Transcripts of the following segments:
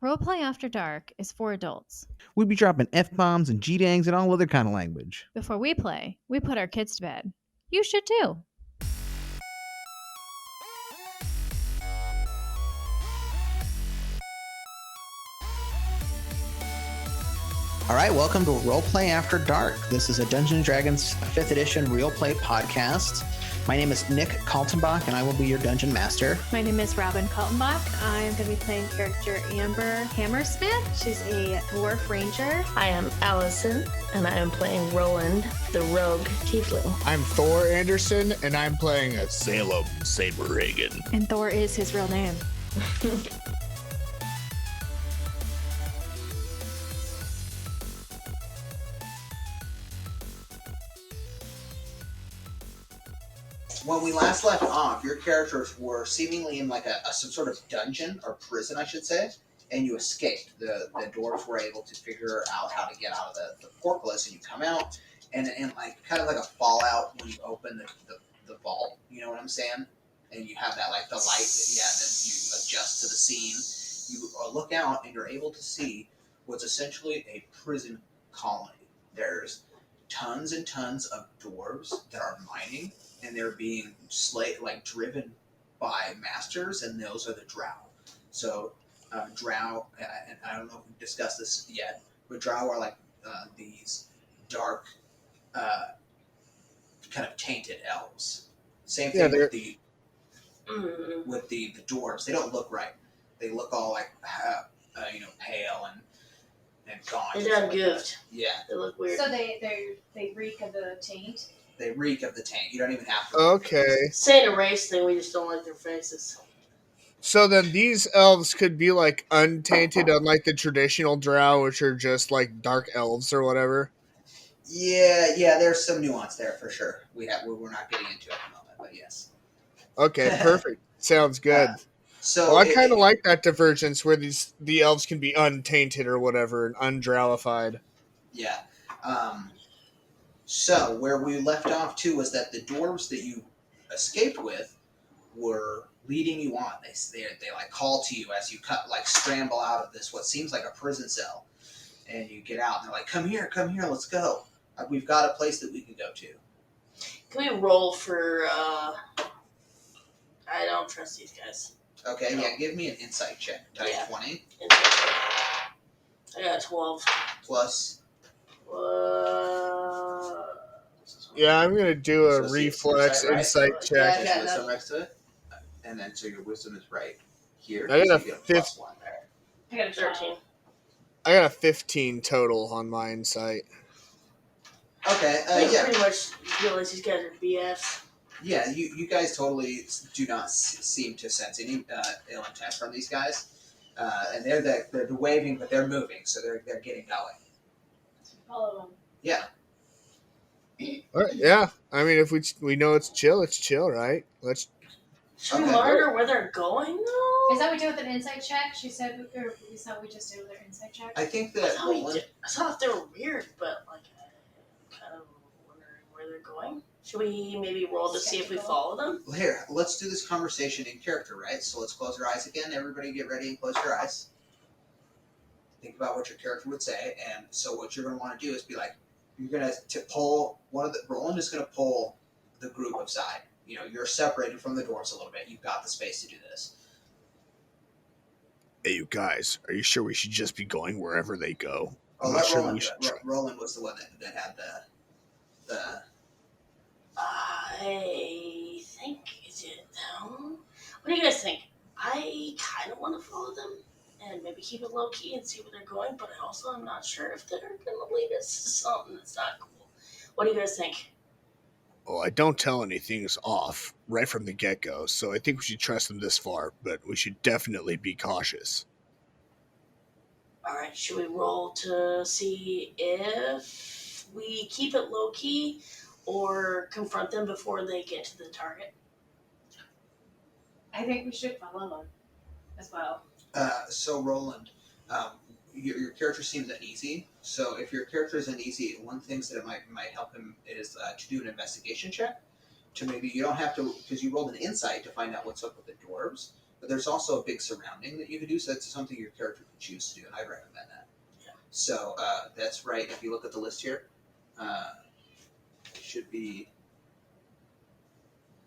Roleplay After Dark is for adults. We'd be dropping F-bombs and G-dangs and all other kind of language. Before we play, we put our kids to bed. You should too. All right, welcome to Roleplay After Dark. This is a Dungeons & Dragons 5th edition real play podcast. My name is Nick Kaltenbach, and I will be your dungeon master. My name is Robin Kaltenbach. I'm going to be playing character Amber Hammersmith. She's a dwarf ranger. I am Allison, and I am playing Roland, the rogue tiefling. I'm Thor Anderson, and I'm playing a Salem Saber-Reagan. And Thor is his real name. When we last left off, your characters were seemingly in like some sort of dungeon or prison, I should say, and you escaped. The dwarves were able to figure out how to get out of the portcullis, and you come out, and like kind of like a Fallout when you open the vault. You know what I'm saying? And you have that like the light, that you adjust to the scene. You look out, and you're able to see what's essentially a prison colony. There's tons and tons of dwarves that are mining. And they're being driven by masters, and those are the drow. So drow, and I don't know if we've discussed this yet, but drow are like these dark, kind of tainted elves. Same thing with the dwarves. They don't look right. They look all like pale and gaunt. They got goofed. Yeah, they look weird. So they reek of the taint. They reek of the taint. You don't even have to. Okay. Saying a race thing, we just don't like their faces. So then these elves could be like untainted, unlike the traditional drow, which are just like dark elves or whatever. Yeah, there's some nuance there for sure. We're not getting into it at the moment, but yes. Okay, perfect. Sounds good. I kind of like that divergence where the elves can be untainted or whatever and undrowified. Yeah. So where we left off too was that the dwarves that you escaped with were leading you on. They like call to you as you scramble out of this what seems like a prison cell, and you get out and they're like, come here, let's go. We've got a place that we can go to. Can we roll for? I don't trust these guys. Okay, yeah, give me an insight check. Type 20. I got 12. Plus. Yeah, I'm gonna do a reflex insight check. Yeah, wisdom next to it, and then so your wisdom is right here. I got a plus 1 there. I got a 13. I got a 15 total on my insight. Okay, Pretty much realize these guys are BS. Yeah, you guys totally do not seem to sense any ill intent from these guys, and they're waving, but they're moving, so they're getting going. Follow them. Yeah. All right, yeah. I mean, if we know it's chill, right? Should we monitor where they're going, though? Is that what we do with an insight check? She said, or is that what we just did with our insight check? I think that I thought they were weird, but I'm kind of wondering where they're going. Should we maybe roll to see if we follow them? Well, here, let's do this conversation in character, right? So let's close our eyes again. Everybody get ready and close your eyes. Think about what your character would say, and so what you're going to want to do is be like, you're going to pull Roland is going to pull the group aside. You know, you're separated from the dwarves a little bit. You've got the space to do this. Hey, you guys, are you sure we should just be going wherever they go? Roland was the one that had the. I think is it them. What do you guys think? I kind of want to follow them and maybe keep it low key and see where they're going, but I also am not sure if they're going to lead us to something that's not cool. What do you guys think? Well, I don't tell anything's off right from the get-go, so I think we should trust them this far, but we should definitely be cautious. All right, should we roll to see if we keep it low key or confront them before they get to the target? I think we should follow them as well. So Roland, your character seems uneasy. So if your character is uneasy, one thing that might help him is to do an investigation check. To maybe you don't have to, because you rolled an insight to find out what's up with the dwarves. but there's also a big surrounding that you could do. So that's something your character could choose to do, and I'd recommend that. Yeah. So that's right. If you look at the list here, it should be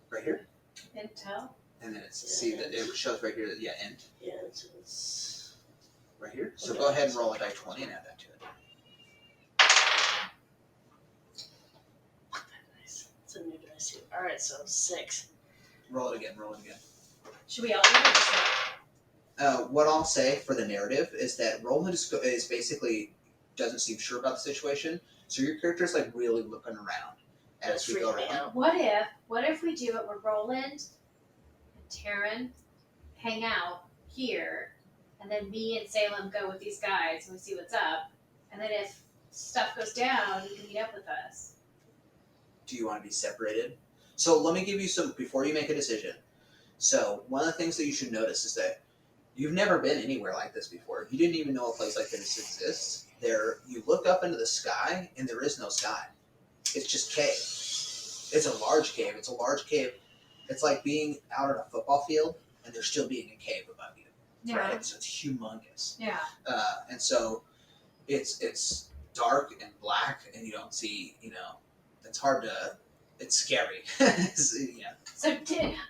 right here, Intel. and then see that it shows right here that int. Yeah, it's Right here. So Okay. go ahead and roll a die 20 and add that to it. nice. It's a new dice too. All right, so 6. Roll it again. Roll it again. Should we all do it? What I'll say for the narrative is that Roland is basically doesn't seem sure about the situation, so your character is like really looking around as we go around. What if we do it where Roland and Taryn hang out here, and then me and Salem go with these guys and we see what's up, and then if stuff goes down, you can meet up with us. Do you want to be separated? So let me give you some before you make a decision. So one of the things that you should notice is that you've never been anywhere like this before. You didn't even know a place like this exists. You look up into the sky, and there is no sky. It's just cave. It's a large cave. It's like being out on a football field, and there still being a cave above you. Yeah. Right? So it's humongous. Yeah. And so it's dark and black, and you don't see, it's hard to, it's scary. So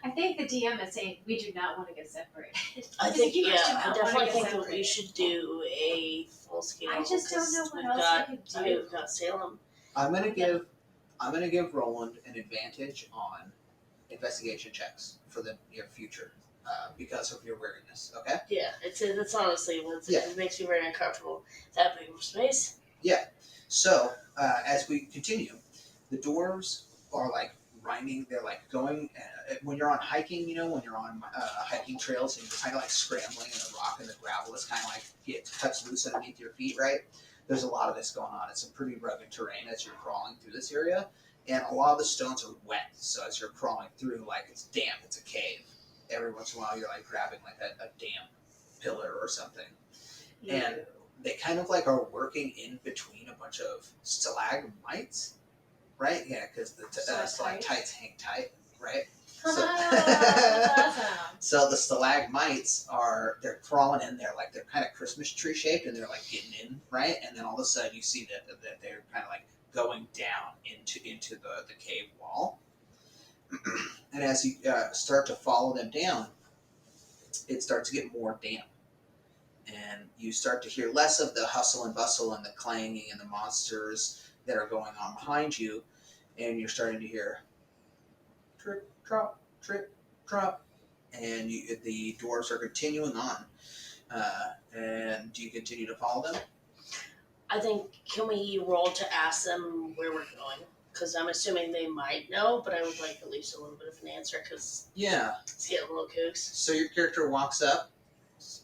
I think the DM is saying we do not want to get separated. I think, You guys do I not definitely wanna get think that we separated. should do a full scale. I just don't know what else we could do. We've got Salem. I'm gonna give Roland an advantage on investigation checks for the near future because of your wariness. Okay. Yeah, it's honestly it makes me very uncomfortable. That big of space. So as we continue, the dwarves are like rhyming. They're like going when you're on hiking. When you're on hiking trails and you're kind of like scrambling, and the rock and the gravel is kind of like cuts loose underneath your feet. Right. There's a lot of this going on. It's some pretty rugged terrain as you're crawling through this area, and a lot of the stones are wet. So as you're crawling through, like it's damp. It's a cave. Every once in a while, you're like grabbing like a damp pillar or something, and they kind of like are working in between a bunch of stalagmites, right? Yeah, because the stalactites hang tight, right? So, Awesome. so the stalagmites they're crawling in there like they're kind of Christmas tree shaped, and they're like getting in, right? And then all of a sudden you see that they're kind of like going down into the cave wall. And as you start to follow them down, it starts to get more damp. And you start to hear less of the hustle and bustle and the clanging and the monsters that are going on behind you. And you're starting to hear trip, drop, and the dwarves are continuing on. And do you continue to follow them? I think, can we roll to ask them where we're going? Because I'm assuming they might know, but I would like at least a little bit of an answer because Yeah. it's getting a little kooks. So your character walks up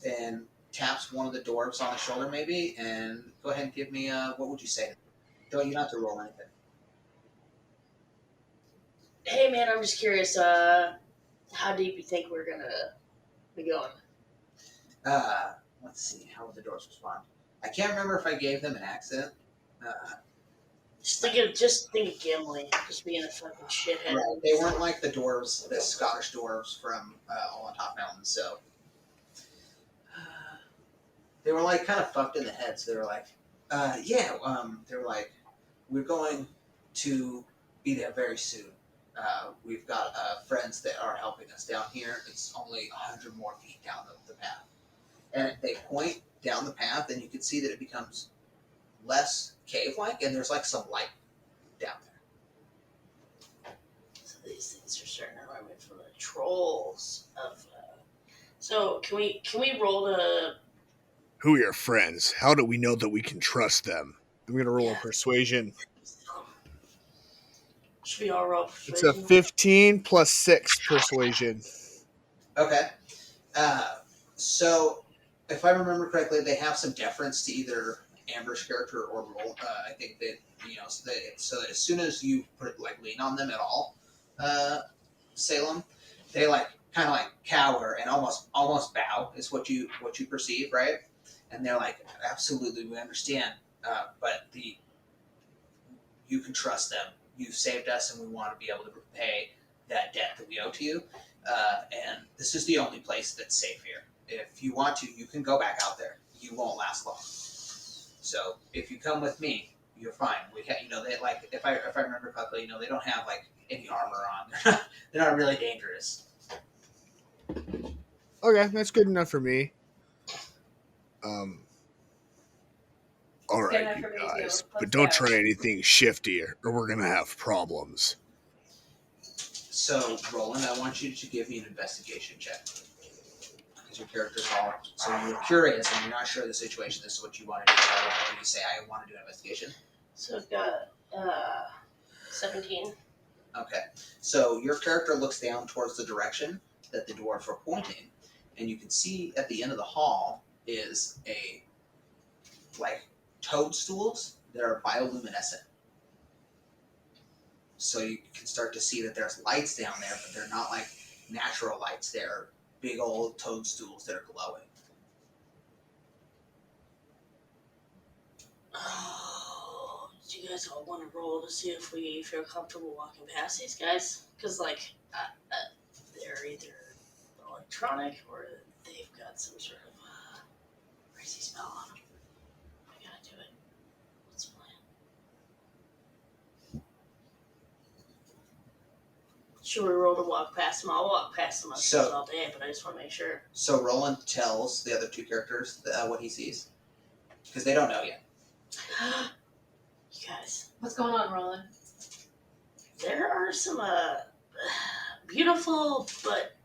and taps one of the dwarves on the shoulder, maybe, and go ahead and give me what would you say? You don't have to roll anything. Hey man, I'm just curious, how deep you think we're gonna be going? Let's see. How would the dwarves respond? I can't remember if I gave them an accent. Just think of Gimli, just being a fucking shithead. Right. They weren't like the dwarves, the Scottish dwarves from All on Top Mountain. So they were like kind of fucked in the head. So they were like, they were like, we're going to be there very soon. We've got friends that are helping us down here. It's only 100 more feet down the path. And they point down the path, and you can see that it becomes less cave-like, and there's like some light down there. So these things are starting to remind me from the trolls of. So can we roll to? Who are your friends? How do we know that we can trust them? I'm gonna roll a persuasion. Should we all roll It's a 15 plus 6 persuasion. Okay. So, if I remember correctly, they have some deference to either Amber's character or Roll. I think that so that as soon as you lean on them at all, Salem, they kind of cower and almost bow is what you perceive, right? And they're like, absolutely, we understand, but you can trust them. You've saved us, and we want to be able to repay that debt that we owe to you. And this is the only place that's safe here. If you want to, you can go back out there. You won't last long. So if you come with me, you're fine. They like if I remember correctly, they don't have like any armor on. They're not really dangerous. Okay, that's good enough for me. All It's good right, enough you for me too. guys, Let's but don't go. try anything shifty, or we're gonna have problems. So, Roland, I want you to give me an investigation check. Because your character's all... So you're curious and you're not sure of the situation. This is what you want to do. So I want you to say, I want to do an investigation. So I've got 17. Okay. So your character looks down towards the direction that the dwarves were pointing. And you can see at the end of the hall is toadstools that are bioluminescent. So you can start to see that there's lights down there, but they're not like natural lights. They're big old toadstools that are glowing. Oh, do you guys all want to roll to see if we feel comfortable walking past these guys? Because, they're either electronic or they've got some sort of crazy spell on them. I gotta do it. What's the plan? Should we roll to walk past them? I'll walk past them all day, but I just want to make sure. So Roland tells the other two characters what he sees. Because they don't know yet. You guys. What's going on, Roland? There are some beautiful but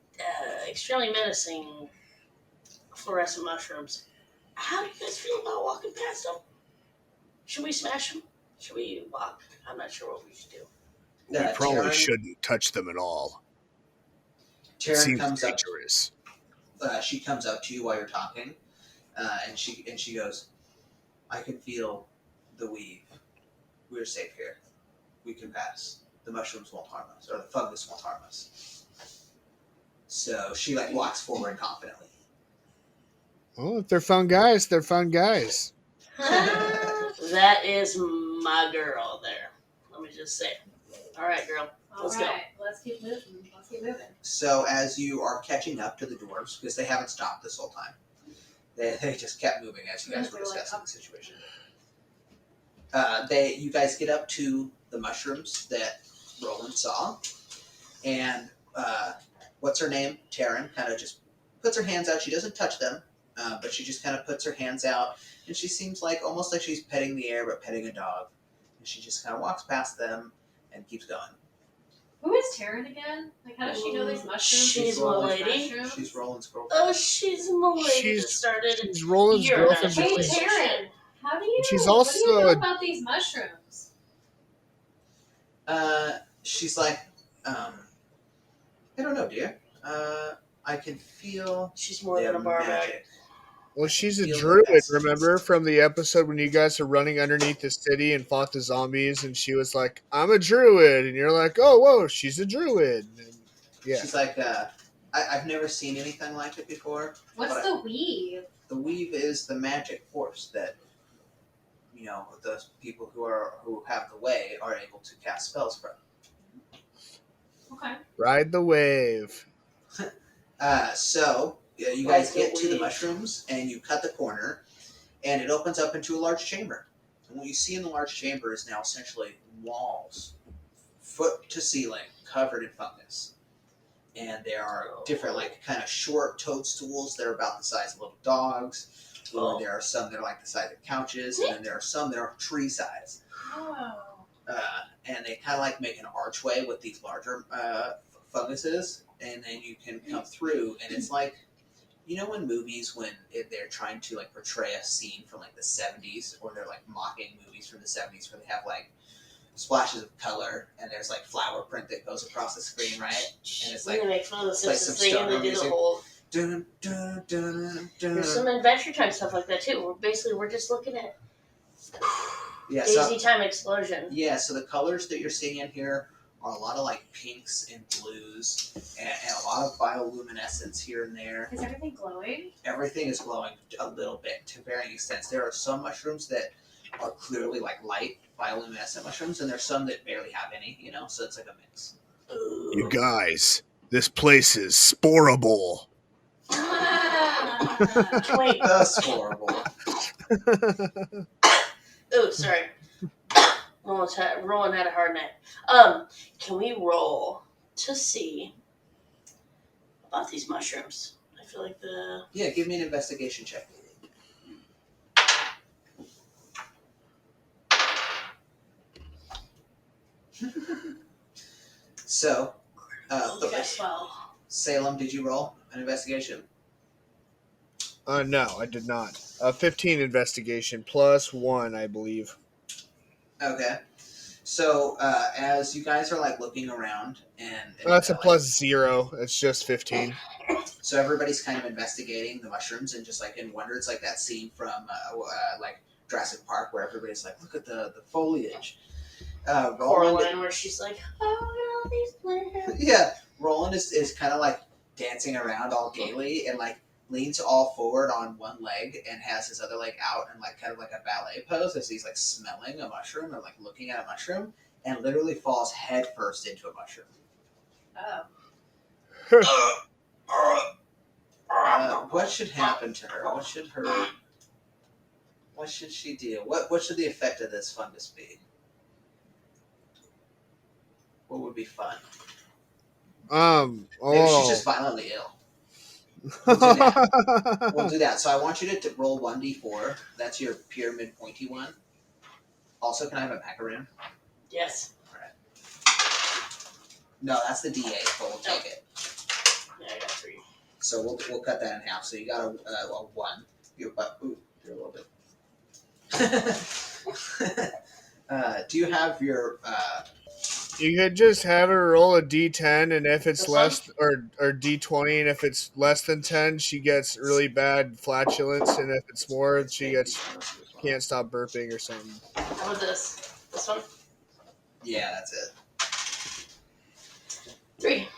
extremely menacing fluorescent mushrooms. How do you guys feel about walking past them? Should we smash them? Should we walk? I'm not sure what we should do. We probably shouldn't touch them at all. It Taryn seems comes dangerous. up. She comes up to you while you're talking, and she goes, "I can feel the weave. We're safe here. We can pass. The mushrooms won't harm us, or the fungus won't harm us." So she walks forward confidently. Well, if they're fun guys, they're fun guys. That is my girl there. Let me just say. All right, girl. Let's go. Let's keep moving. So as you are catching up to the dwarves, because they haven't stopped this whole time, they just kept moving as you guys were discussing the situation. You guys get up to the mushrooms that Roland saw, and what's her name? Taryn kind of just puts her hands out. She doesn't touch them, but she just kind of puts her hands out, and she seems almost like she's petting the air, but petting a dog. And she just kind of walks past them and keeps going. Who is Taryn again? How does she know these mushrooms? She's my lady. She's Roland's girlfriend. Oh, she's my lady that started. She's Roland's girlfriend. Hey, Taryn. How do you? She's what do you also know about these mushrooms? She's like, I don't know, dear. I can feel She's more than a bar bag. Well, she's a druid, remember, from the episode when you guys are running underneath the city and fought the zombies, and she was like, "I'm a druid," and you're like, "Oh, whoa, she's a druid." And, yeah. She's like, I've never seen anything like it before. What's the weave? The weave is the magic force that, the people who have the way are able to cast spells from. Okay. Ride the wave. So you guys get to the mushrooms and you cut the corner, and it opens up into a large chamber. And what you see in the large chamber is now essentially walls, foot to ceiling, covered in fungus. And there are different, kind of short toadstools that are about the size of little dogs. Or there are some that are the size of couches, and then there are some that are tree size. Oh. And they kind of make an archway with these larger funguses, and then you can come through, and it's in movies when they're trying to portray a scene from the 70s, or they're mocking movies from the 70s where they have splashes of color, and there's flower print that goes across the screen, right? And it's they make fun of the Simpsons thing, and they do music. the whole. Dun, dun, dun, dun. There's some Adventure Time stuff like that too. We're just looking at Daisy Time Explosion. Yeah, so the colors that you're seeing in here are a lot of pinks and blues, and a lot of bioluminescence here and there. Is everything glowing? Everything is glowing a little bit to varying extents. There are some mushrooms that are clearly light bioluminescent mushrooms, and there's some that barely have any, so it's a mix. You guys, This place is sporable. Wait. That's horrible. Oh, sorry. Rowan had a hard night. Can we roll to see about these mushrooms? I feel like Yeah, give me an investigation check. So, look at 12. Salem, did you roll an investigation? No, I did not. 15 investigation plus 1, I believe. Okay. So, as you guys are like looking around and That's a like, plus 0. It's just 15. so everybody's kind of investigating the mushrooms and just like in wonder. It's like that scene from like Jurassic Park where everybody's like, look at the foliage. Roland, Coraline, where she's like, oh, all these plants. yeah, Roland is kind of like dancing around all gaily and like leans all forward on one leg and has his other leg out and like kind of like a ballet pose as he's like smelling a mushroom or like looking at a mushroom and literally falls head first into a mushroom. What should happen to her? What should she do? What should the effect of this fungus be? What would be fun? Maybe she's just violently ill. We'll do that. So I want you to roll 1d4. That's your pyramid pointy one. Also, can I have a macaroon? Yes. All right. No, that's the d8, but we'll take it. Yeah, I got 3. So we'll cut that in half. So you got a 1. You're a little bit. Do you have your? You could just have her roll a d10, and if it's This less, or d20, and if it's less than 10, she gets really bad flatulence, and if it's more, she can't stop burping or something. How about this? This one? Yeah, that's it. 3.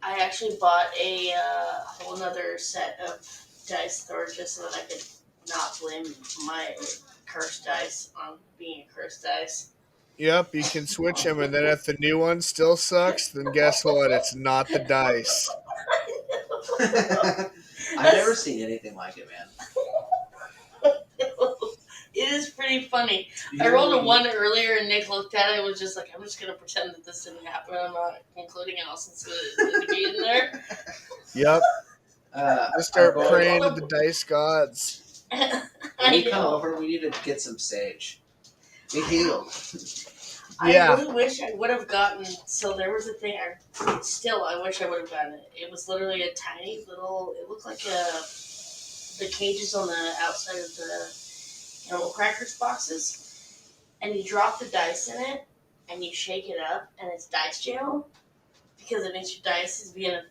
I actually bought a whole nother set of dice storage just so that I could not blame my cursed dice on being a cursed dice. Yep, you can switch them, and then if the new one still sucks, then guess what? It's not the dice. I've never seen anything like it, man. It is pretty funny. I rolled a 1 earlier, and Nick looked at it and was just like, I'm just going to pretend that this didn't happen. I'm not including Allison's to be in there. Yep. Just start I'll go- praying to the dice gods. When you come over, we need to get some sage. Be healed. Yeah. I really wish I would have gotten. So there was a thing. I wish I would have gotten it. It was literally a tiny little. It looked like the cages on the outside of the animal crackers boxes, and you drop the dice in it, and you shake it up, and it's dice jail because it makes your dice being a.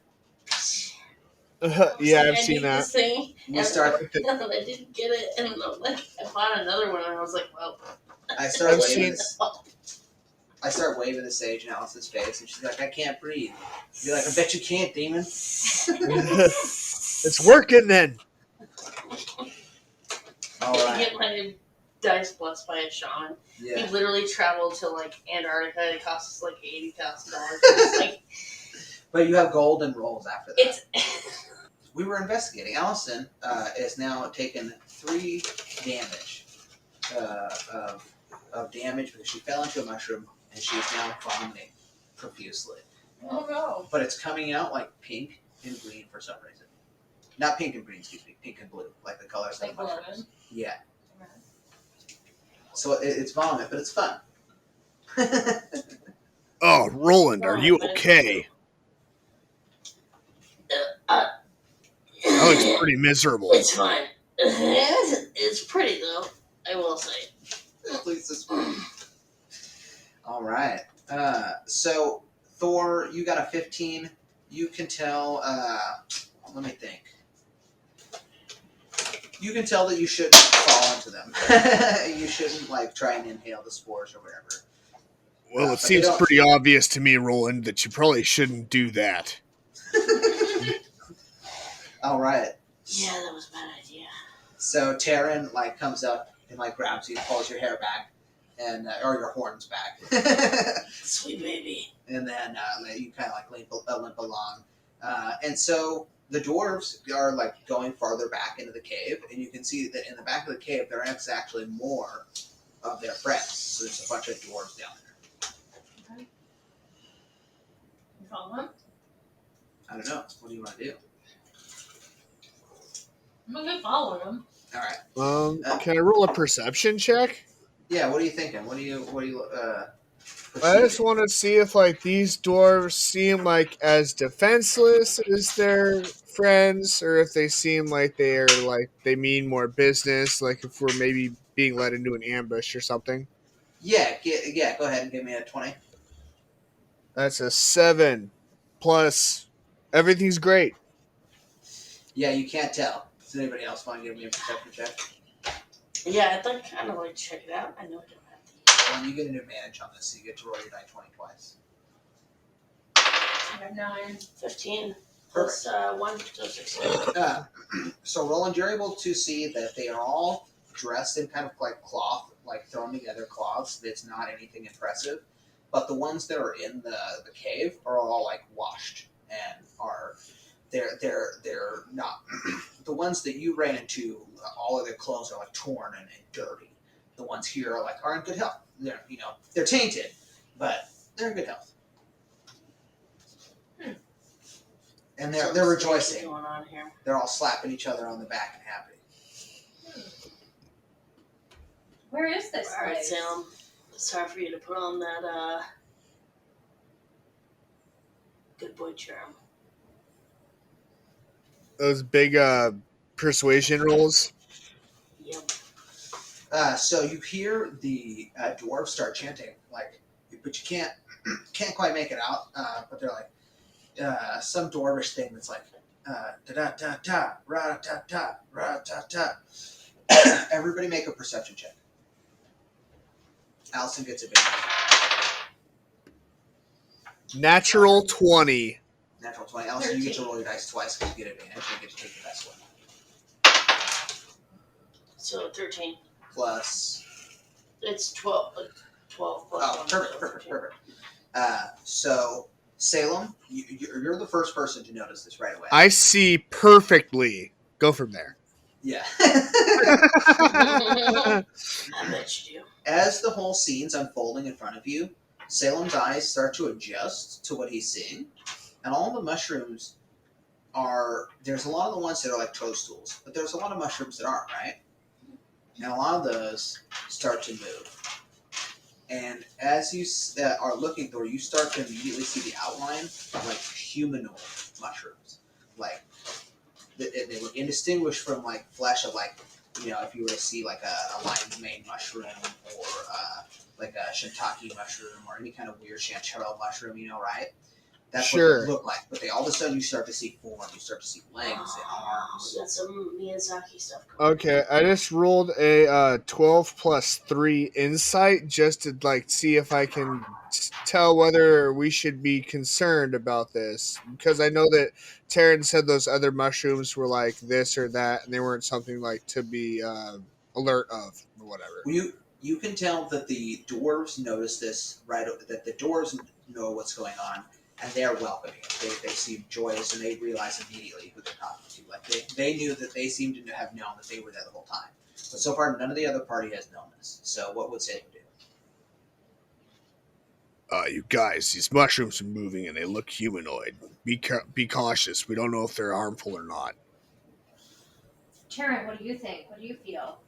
Yeah, Like, I've seen that. This thing, We and start. I didn't get it, and like I bought another one, and I was like, well. I start I've waving. seen- I start waving the sage in Alice's face, and she's like, "I can't breathe." I'd be like, "I bet you can't, demon." It's working then. All I right. get my dice blessed by a shaman. Yeah. He literally traveled to like Antarctica. It cost us like $80,000. Like But you have golden rolls after that. it's We were investigating. Allison is now taken 3 damage of damage because she fell into a mushroom and she is now vomiting profusely. oh no. But it's coming out like pink and green for some reason. Not pink and green, excuse me. Pink and blue, like the colors of Like the mushrooms. lemon. Yeah. So it's vomit, but it's fun. Oh, Roland, are you okay? That looks pretty miserable. It's fine. It's pretty though. I will say. At least it's fun. All right. So Thor, you got a 15. You can tell. Let me think. You can tell that you shouldn't fall into them. You shouldn't like try and inhale the spores or whatever. Well, it But seems they don't- pretty obvious to me, Roland, that you probably shouldn't do that. All right. Yeah, that was a bad idea. So Taryn like comes up and like grabs you, pulls your hair back, and or your horns back. Sweet baby. And then you kind of like limp along. And so the dwarves are like going farther back into the cave, and you can see that in the back of the cave there is actually more of their friends. So there's a bunch of dwarves down there. Okay. You follow him? I don't know. What do you want to do? I'm gonna follow him. All right. Can I roll a perception check? Yeah. What are you thinking? What do you? I just perceiving? want to see if like these dwarves seem like as defenseless as their friends, or if they seem like they mean more business. Like if we're maybe being led into an ambush or something. Yeah. Go ahead and give me a 20. That's a 7 plus. Everything's great. Yeah. You can't tell. Does anybody else want to give me a perception check? Yeah, I'd like kind of like check it out. I know I don't have And you get an advantage on this, so you get to roll your die 20 twice. I have 9. 15 plus 1, so 16. So Roland, you're able to see that they are all dressed in kind of like cloth, like thrown together cloths. That's not anything impressive, but the ones that are in the cave are all like washed and are they're not the ones that you ran into. All of their clothes are like torn and dirty. The ones here are in good health. They're tainted, but they're in good health. And they're Something's rejoicing. going on here. They're all slapping each other on the back and happy. Where is this All right, place? Salem. Sorry for you to put on that good boy charm. Those big persuasion rolls. Yep. So you hear the dwarves start chanting, but you can't quite make it out. But they're like some dwarvish thing that's like da da da da ra da da ra da da. Everybody make a perception check. Allison gets advantage. Natural 20. Natural 20. Allison, you get to 13. roll your dice twice because you get advantage. You get to take the best one. So 13. Plus. It's 12. 12 plus Oh, 1. perfect. So Salem, you're the first person to notice this right away. I see perfectly. Go from there. Yeah. I bet you do. As the whole scene's unfolding in front of you, Salem's eyes start to adjust to what he's seeing, and all the mushrooms there's a lot of the ones that are like toadstools, but there's a lot of mushrooms that aren't, right? And a lot of those start to move. And as you are looking through, you start to immediately see the outline of like humanoid mushrooms. Like they look indistinguished from like flesh of like, if you were to see like a lion's mane mushroom or like a shiitake mushroom or any kind of weird chanterelle mushroom, right? That's Sure. what they look like. But all of a sudden you start to see form, you start to see legs and arms. We got some Miyazaki stuff going on. Okay, I just rolled a 12 plus 3 insight just to like see if I can tell whether we should be concerned about this, because I know that Taryn said those other mushrooms were like this or that, and they weren't something like to be alert of or whatever. Well, you can tell that the dwarves notice this right. That the dwarves know what's going on, and they are welcoming it. They seem joyous, and they realize immediately who they're talking to. Like they knew that they seemed to have known that they were there the whole time. But so far, none of the other party has known this. So what would Salem do? You guys, these mushrooms are moving and they look humanoid. Be cautious. We don't know if they're harmful or not. Taryn, what do you think? What do you feel?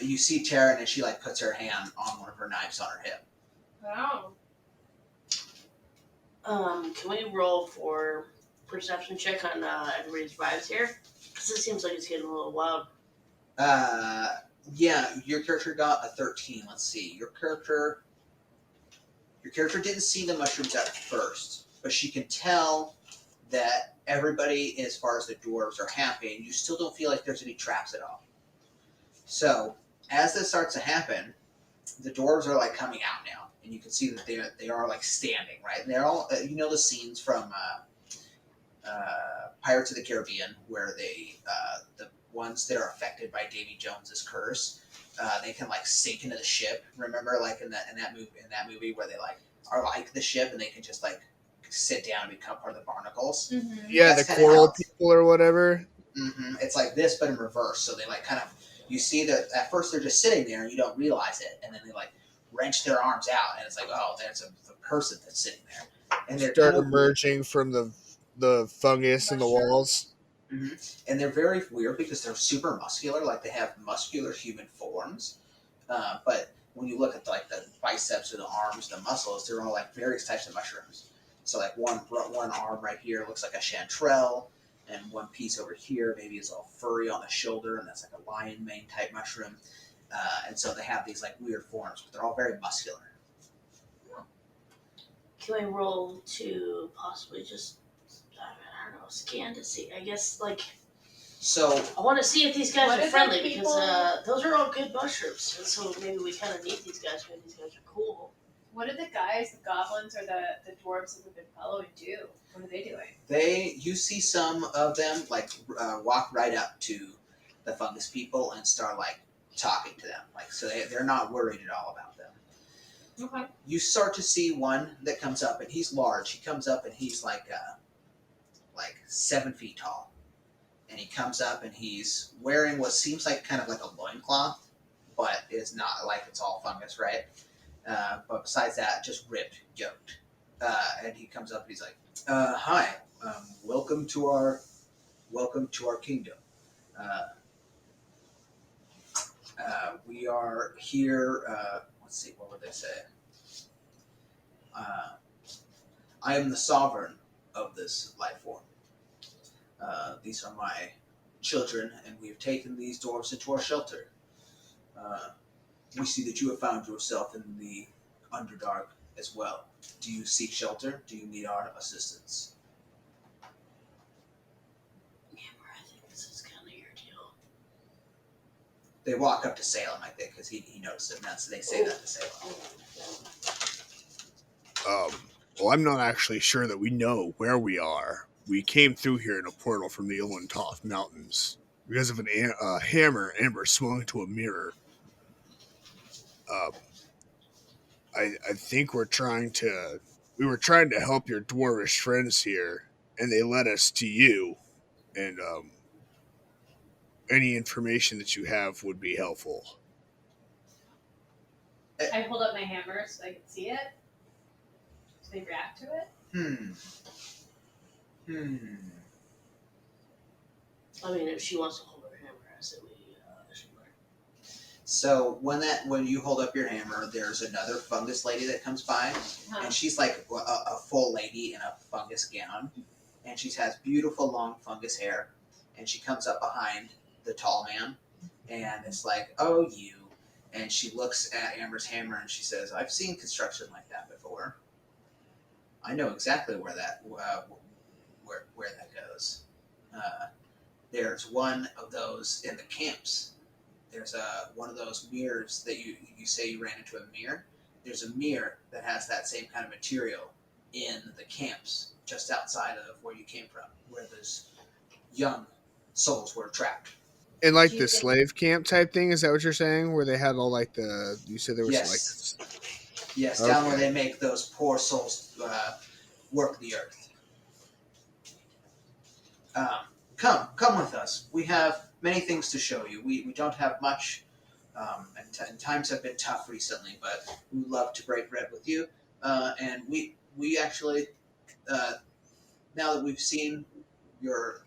You see Taryn, and she like puts her hand on one of her knives on her hip. Wow. Can we roll for perception check on everybody's vibes here? Because it seems like it's getting a little wild. Yeah, your character got a 13. Let's see. Your character didn't see the mushrooms at first, but she can tell that everybody, as far as the dwarves, are happy, and you still don't feel like there's any traps at all. So, as this starts to happen, the dwarves are like coming out now, and you can see that they are like standing, right? And they're all, the scenes from Pirates of the Caribbean where ones that are affected by Davy Jones's curse. They can like sink into the ship. Remember, like in that movie where they like are like the ship and they can just like sit down and become part of the barnacles. Mm-hmm. Yeah, That's the kinda coral how it's- people or whatever. It's like this, but in reverse. So they like kind of you see that at first they're just sitting there and you don't realize it, and then they like wrench their arms out, and it's like, oh, there's a person that's sitting there, and they're Start kind of emerging from the fungus in the Mushroom. walls. and they're very weird because they're super muscular, like they have muscular human forms, but when you look at like the biceps or the arms, the muscles, they're all like various types of mushrooms. So like one arm right here looks like a chanterelle, and one piece over here maybe is all furry on the shoulder, and that's like a lion mane type mushroom. And so they have these like weird forms, but they're all very muscular. Can we roll to possibly just, I don't know, scan to see? I guess, like, So I want to see if these guys What are if friendly the because people- those are all good mushrooms. And so maybe we kind of need these guys. Maybe these guys are cool. What did the guys, the goblins, or the dwarves that we've been following do? What are they doing? you see some of them like walk right up to the fungus people and start like talking to them, like so they're not worried at all about them. Okay. You start to see one that comes up, and he's large. He comes up and he's like 7 feet tall, and he comes up and he's wearing what seems like kind of like a loincloth, but it's not, like it's all fungus, right? But besides that, just ripped, yoked. And he comes up and he's like, "Hi, welcome to our kingdom. We are here. Let's see, what would they say? I am the sovereign of this life form. These are my children, and we have taken these dwarves into our shelter. We see that you have found yourself in the Underdark as well. Do you seek shelter? Do you need our assistance?" Amber, I think this is kind of your deal. They walk up to Salem, I think, because he noticed it. That's they say that to Salem. Well, I'm not actually sure that we know where we are. We came through here in a portal from the Olentoff Mountains because of a hammer Amber swung into a mirror. I think we were trying to help your dwarvish friends here, and they led us to you. And any information that you have would be helpful. I hold up my hammer so I can see it. So they react to it. I mean, if she wants to hold her hammer, I say we should let her. So when you hold up your hammer, there's another fungus lady that comes by, Huh. and she's like a full lady in a fungus gown, and she has beautiful long fungus hair, and she comes up behind the tall man, and it's like, "Oh, you," and she looks at Amber's hammer and she says, "I've seen construction like that before. I know exactly where that goes. There's one of those in the camps. There's one of those mirrors that you say you ran into a mirror. There's a mirror that has that same kind of material in the camps just outside of where you came from, where those young souls were trapped." And like Do you the think- slave camp type thing, is that what you're saying? Where they had all like you said there was Yes. like. Yes, down where Okay. they make those poor souls work the earth. Come with us. We have many things to show you. We don't have much, and times have been tough recently, but we would love to break bread with you. And we actually, now that we've seen your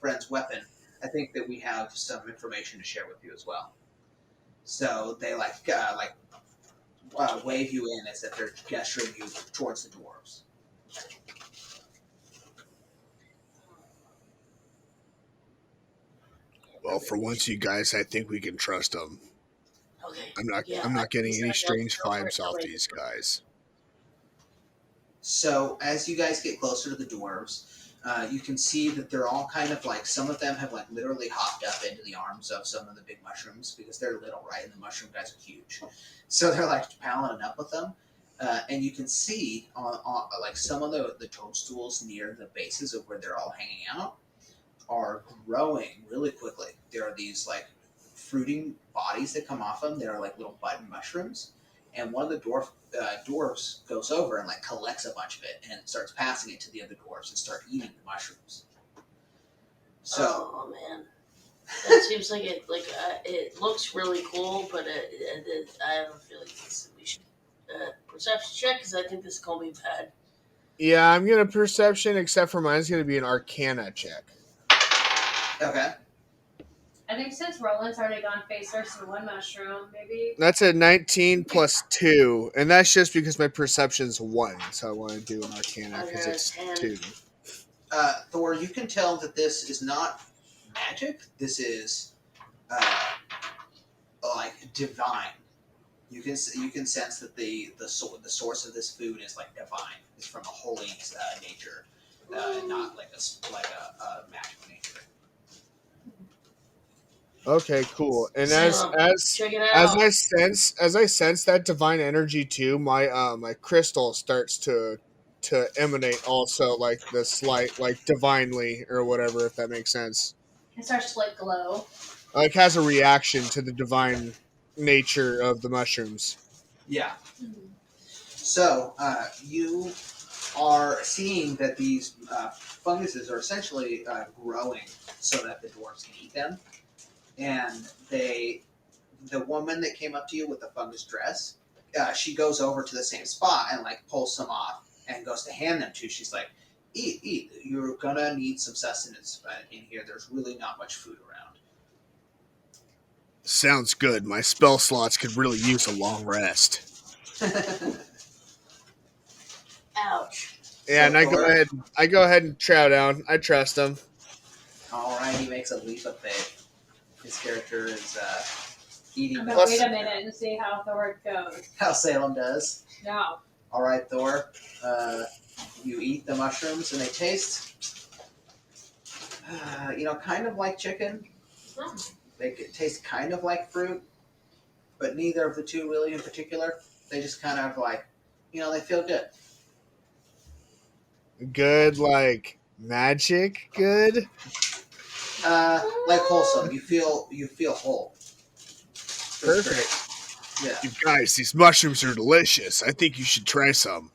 friend's weapon, I think that we have some information to share with you as well. So they wave you in as if they're gesturing you towards the dwarves. Well, for once, you guys, I think we can trust them. Okay. I'm not. Yeah, I'm not getting any I'll strange go for it. vibes off these guys. So as you guys get closer to the dwarves, you can see that they're all kind of like, some of them have like literally hopped up into the arms of some of the big mushrooms because they're little, right? And the mushroom guys are huge. So they're like palling up with them. And you can see on like some of the toadstools near the bases of where they're all hanging out are growing really quickly. There are these like fruiting bodies that come off them. They are like little button mushrooms, and one of the dwarfs goes over and like collects a bunch of it and starts passing it to the other dwarfs and start eating the mushrooms. So, oh man, that seems like it looks really cool, but I have a feeling we should perception check because I think this is gonna be bad. Yeah, I'm gonna perception, except for mine's gonna be an Arcana check. okay. I think since Roland's already gone face first in one mushroom, maybe. That's a 19 plus 2, and that's just because my perception's 1, so I want to do an Arcana because it's 2. Thor, you can tell that this is not magic. This is like divine. You can sense that the source of this food is like divine. It's from a holy nature, not like a magical nature. Okay, cool. And Salem, as check it out. as I sense that divine energy too, my crystal starts to emanate also like this light, like divinely or whatever, if that makes sense. It starts to like glow. Like has a reaction to the divine nature of the mushrooms. Yeah. So you are seeing that these funguses are essentially growing so that the dwarves can eat them, and the woman that came up to you with the fungus dress, she goes over to the same spot and like pulls some off and goes to hand them to you. She's like, eat. You're gonna need some sustenance in here. There's really not much food around. Sounds good. My spell slots could really use a long rest. Ouch. Yeah, So and Thor, I go ahead and chow down. I trust him. all right, he makes a leap of faith. His character is eating. I'm gonna Plus- wait a minute and see how Thor goes. How Salem does. No. All right, Thor. You eat the mushrooms, and they taste, kind of like chicken. They taste kind of like fruit, but neither of the two really in particular. They just kind of like, they feel good. Good, like magic. Good. Like wholesome. You feel whole. It's Perfect. great. Yeah. You guys, these mushrooms are delicious. I think you should try some.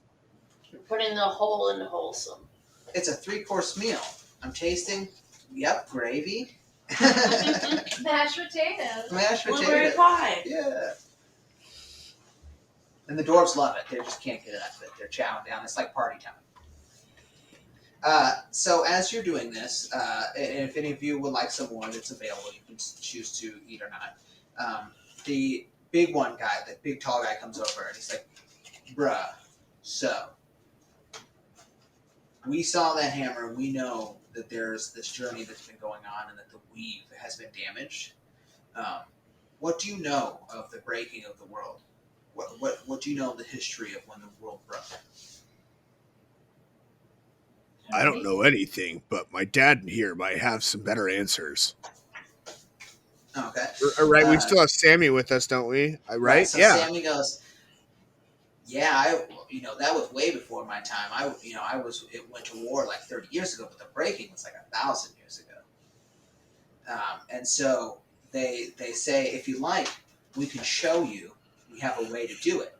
You're putting the whole into wholesome. It's a 3-course meal. I'm tasting. Yep, gravy. Mashed potatoes. Mashed Blueberry potatoes. pie. Yeah. And the dwarves love it. They just can't get enough of it. They're chowing down. It's like party time. So as you're doing this, and if any of you would like some more that's available, you can choose to eat or not. The big the big tall guy comes over and he's like, bruh, so we saw that hammer. We know that there's this journey that's been going on and that the weave has been damaged. What do you know of the breaking of the world? What do you know of the history of when the world broke? I don't know anything, but my dad in here might have some better answers. Okay. All right, we still have Sammy with us, don't we? Right? So Yeah. Sammy goes, yeah, that was way before my time. It went to war like 30 years ago, but the breaking was like 1,000 years ago. And so they say, if you like, we can show you. We have a way to do it.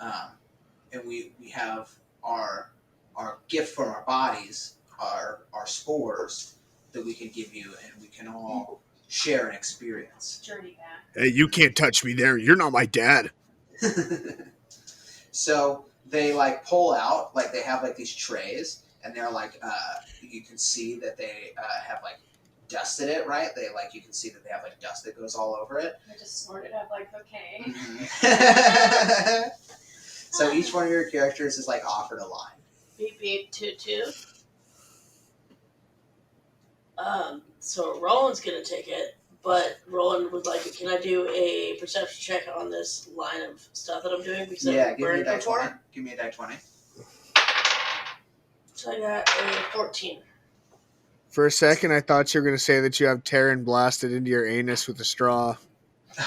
And we have our gift from our bodies, our spores that we can give you, and we can all share an experience. Journey back. Hey, you can't touch me there. You're not my dad. So they like pull out, like they have like these trays, and they're like, you can see that they have like dusted it, right? You can see that they have like dust that goes all over it. I just snorted up like cocaine. So each one of your characters is like offered a line. Beep beep toot toot. So Roland's gonna take it, but Roland would like, can I do a perception check on this line of stuff that I'm doing because I've Give me a burned die before? 20. Give me a die 20. So I got a 14. For a second, I thought you were going to say that you have Terran blasted into your anus with a straw.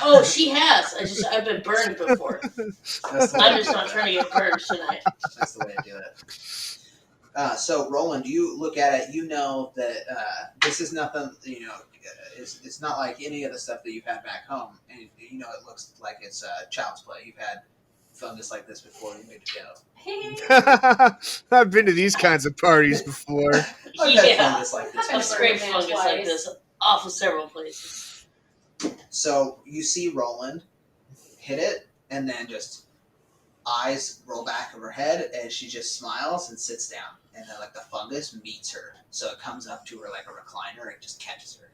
Oh, she has. I've been burned before. That's the I'm way, just not trying to get burned tonight. that's the way to do So, Roland, you look at it, you know that this is nothing, it's not like any of the stuff that you've had back home. And, you know, it looks like it's child's play. You've had fungus like this before, you're good to go. I've been to these kinds of parties before. I've had Yeah. fungus like this I've before. scraped Man fungus like twice. this off of several places. So, you see Roland hit it, and then just eyes roll back of her head, and she just smiles and sits down. And then, like, the fungus meets her. So it comes up to her like a recliner and just catches her.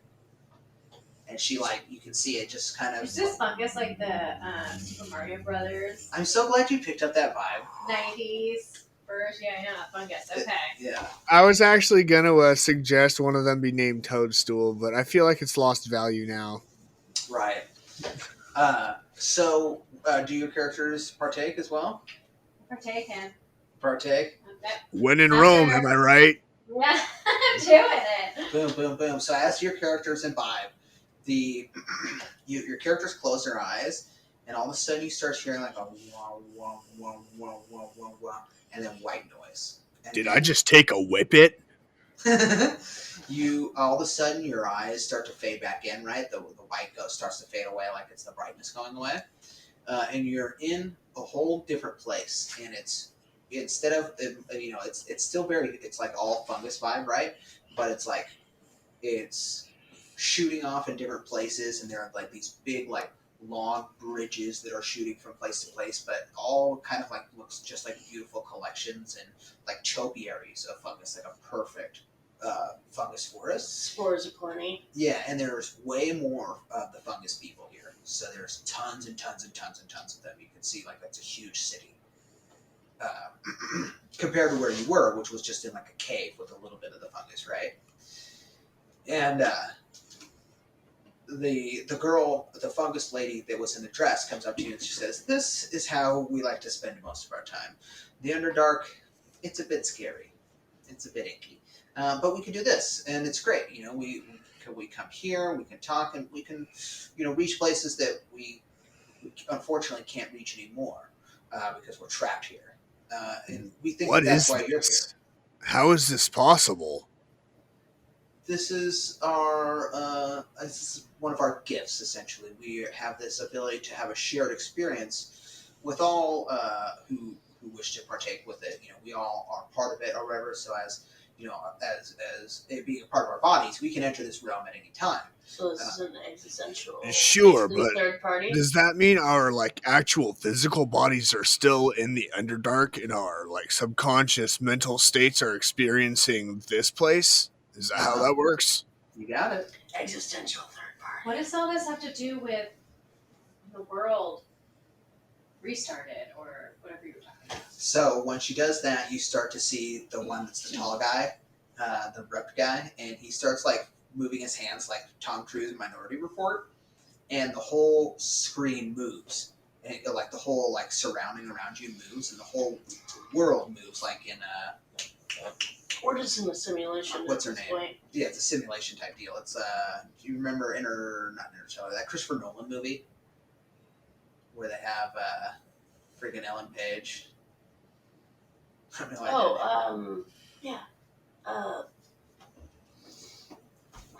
And she, like, you can see it just kind of. Is this fungus like the Super Mario Brothers I'm so glad you picked up that vibe. 90s version? Yeah, fungus. Okay. Yeah. I was actually going to suggest one of them be named Toadstool, but I feel like it's lost value now. Right. So, do your characters partake as well? Partaken. Partake. Okay. When in Rome, am I right? Yeah, I'm doing it. Boom, boom, boom. So as your characters imbibe, your characters close their eyes, and all of a sudden you start hearing like a wah, wah, wah, wah, wah, wah, wah, and then white noise. And Did then I just take a whippet? you all of a sudden your eyes start to fade back in, right? The white ghost starts to fade away, like it's the brightness going away, and you're in a whole different place. And it's instead of it's still it's like all fungus vibe, right? But it's like it's shooting off in different places, and there are like these big like long bridges that are shooting from place to place, but all kind of like looks just like beautiful collections and like topiaries of fungus, like a perfect fungus forest. Spores aplenty. Yeah, and there's way more of the fungus people here. So there's tons and tons and tons and tons of them. You can see like that's a huge city. Compared to where you were, which was just in like a cave with a little bit of the fungus, right? And the girl, the fungus lady that was in the dress, comes up to you and she says, "This is how we like to spend most of our time. The Underdark, it's a bit scary. It's a bit icky. But we can do this, and it's great. You know, we come here, we can talk, and we can, reach places that we unfortunately can't reach anymore because we're trapped here. And we think What that's is why you're here. this? How is this possible? This is this is one of our gifts. Essentially, we have this ability to have a shared experience with all who wish to partake with it. We all are part of it or whatever. So as as it being a part of our bodies, we can enter this realm at any time. So this is an existential. Sure, basically but third party. does that mean our like actual physical bodies are still in the Underdark and our like subconscious mental states are experiencing this place? Is that how that works? You got it. Existential third party. What does all this have to do with the world restarted or whatever you were talking about? So when she does that, you start to see the one that's the tall guy, the ripped guy, and he starts like moving his hands like Tom Cruise in Minority Report, and the whole screen moves, and like the whole like surrounding around you moves, and the whole world moves like in We're just in a simulation. What's at her this name? Point. Yeah, it's a simulation type deal. It's do you remember not Interstellar, that Christopher Nolan movie where they have freaking Ellen Page? I have no idea. Yeah.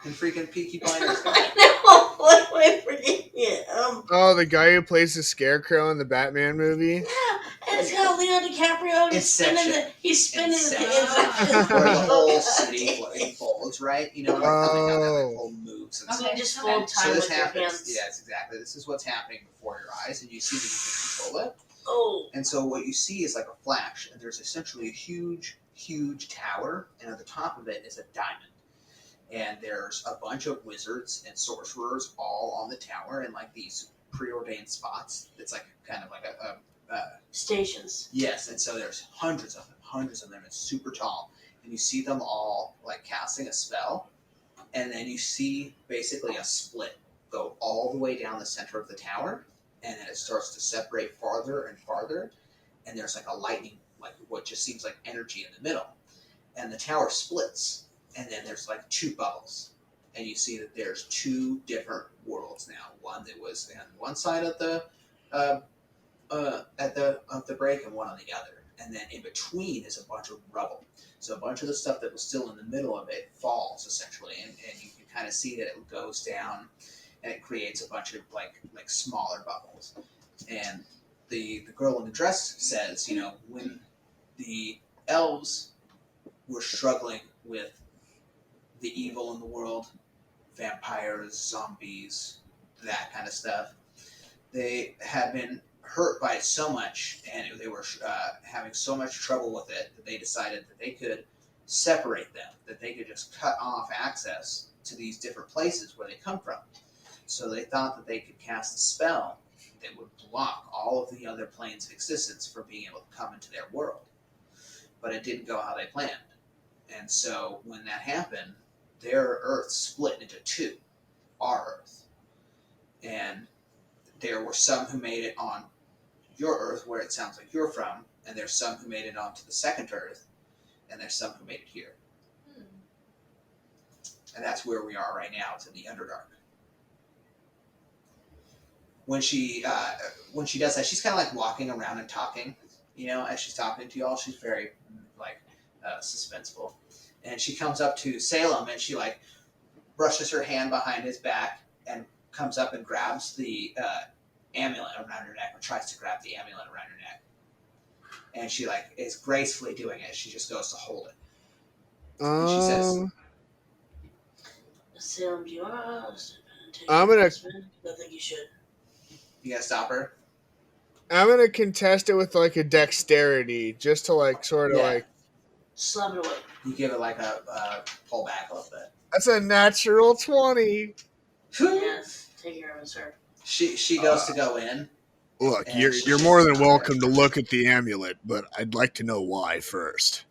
And freaking Peaky Blinders. I know. What am I forgetting it? Oh, the guy who plays the Scarecrow in the Batman movie? Yeah, and it's got Leo DiCaprio. He's spinning Inception. the Where the whole city folds, right? Like coming out that whole moves and So stuff. you just Okay. fold So time this with your happens. hands. Yes, exactly. This is what's happening before your eyes, and you see that you can control it. Oh. And so what you see is like a flash, and there's essentially a huge, huge tower, and at the top of it is a diamond. And there's a bunch of wizards and sorcerers all on the tower in like these preordained spots. It's like kind of like a Stations. yes, and so there's hundreds of them. It's super tall, and you see them all like casting a spell, and then you see basically a split go all the way down the center of the tower, and then it starts to separate farther and farther, and there's like a lightning, like what just seems like energy in the middle, and the tower splits, and then there's like two bubbles, and you see that there's two different worlds now. One that was on one side of the of the break, and one on the other. and then in between is a bunch of rubble. So a bunch of the stuff that was still in the middle of it falls essentially, and you can kind of see that it goes down, and it creates a bunch of like smaller bubbles. And the girl in the dress says, when the elves were struggling with the evil in the world, vampires, zombies, that kind of stuff, they had been hurt by it so much, and they were having so much trouble with it that they decided that they could separate them, that they could just cut off access to these different places where they come from. So they thought that they could cast a spell that would block all of the other planes of existence from being able to come into their world. But it didn't go how they planned. And so when that happened, their Earth split into two, our Earth. And there were some who made it on your Earth, where it sounds like you're from, and there's some who made it onto the second Earth, and there's some who made it here. And that's where we are right now. It's in the Underdark. When she does that, she's kind of like walking around and talking, as she's talking to y'all. She's very suspenseful, and she comes up to Salem, and she like brushes her hand behind his back and comes up and grabs the amulet around her neck, or tries to grab the amulet around her neck, and she like is gracefully doing it. She just goes to hold it, and she says, Salem, do you want to take I'm gonna- I think you should. "You gotta stop her." I'm gonna contest it with like a dexterity, just to like sort of Yeah. like. Slap it away. You give it like a pull back a little bit. That's a natural 20. Yes, take care of it, sir. She goes to go in. Look, And you're she you're just more than stopped welcome her. to look at the amulet, but I'd like to know why first.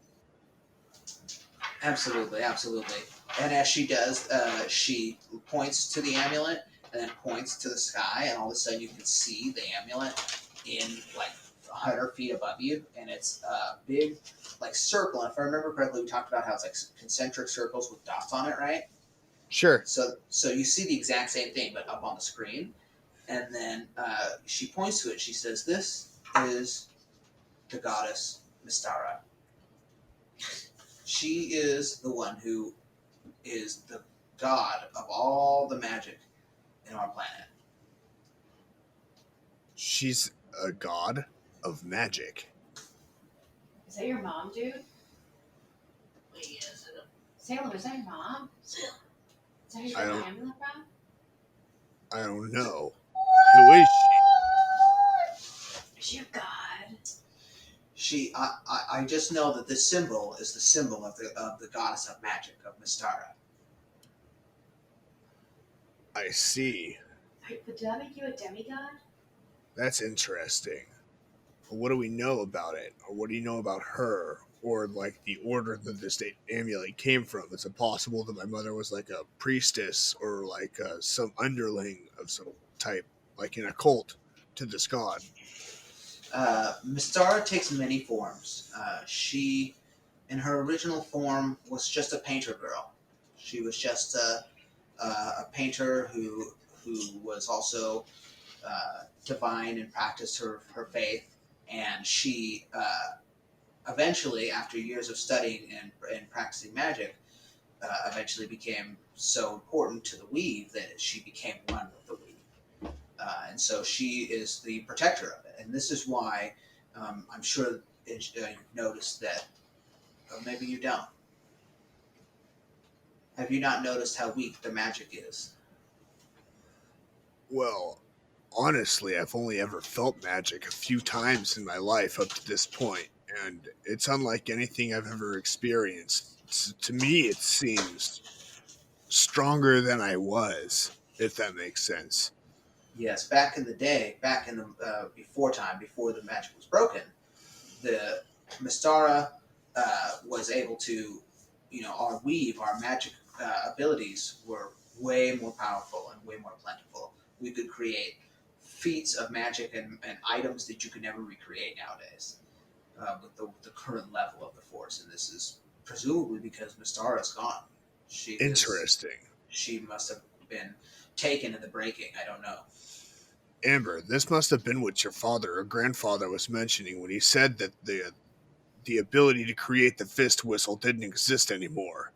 Absolutely. And as she does, she points to the amulet and then points to the sky, and all of a sudden you can see the amulet in like 100 feet above you, and it's a big like circle. And if I remember correctly, we talked about how it's like concentric circles with dots on it, right? Sure. So you see the exact same thing, but up on the screen. And then she points to it. She says, "This is the goddess Mystara. She is the one who is the god of all the magic in our planet." She's a god of magic. Is that your mom, dude? Wait, yes, I know. Salem, is that your mom? Salem. Is that who you I got the don't- amulet from? I don't know. Who is she? Is she a god? I just know that this symbol is the symbol of the goddess of magic, of Mystara. I see. Wait, but did that make you a demigod? That's interesting. What do we know about it? Or what do you know about her? Or like the order that this amulet came from? Is it possible that my mother was like a priestess or like some underling of some type, like in a cult to this god? Mystara takes many forms. She, in her original form, was just a painter girl. She was just a painter who was also divine and practiced her faith. And she eventually, after years of studying and practicing magic, eventually became so important to the weave that she became one with the weave. And so she is the protector of it. And this is why I'm sure you've noticed that, or maybe you don't. Have you not noticed how weak the magic is? Well, honestly, I've only ever felt magic a few times in my life up to this point, and it's unlike anything I've ever experienced. To me, it seems stronger than I was, if that makes sense. Yes, back in the day, back in the before the magic was broken, the Mystara was able to, our weave, our magic abilities were way more powerful and way more plentiful. We could create feats of magic and items that you could never recreate nowadays with the current level of the Force. And this is presumably because Mystara is gone. Interesting. She must have been taken in the breaking. I don't know. Amber, this must have been what your father or grandfather was mentioning when he said that the ability to create the fist whistle didn't exist anymore.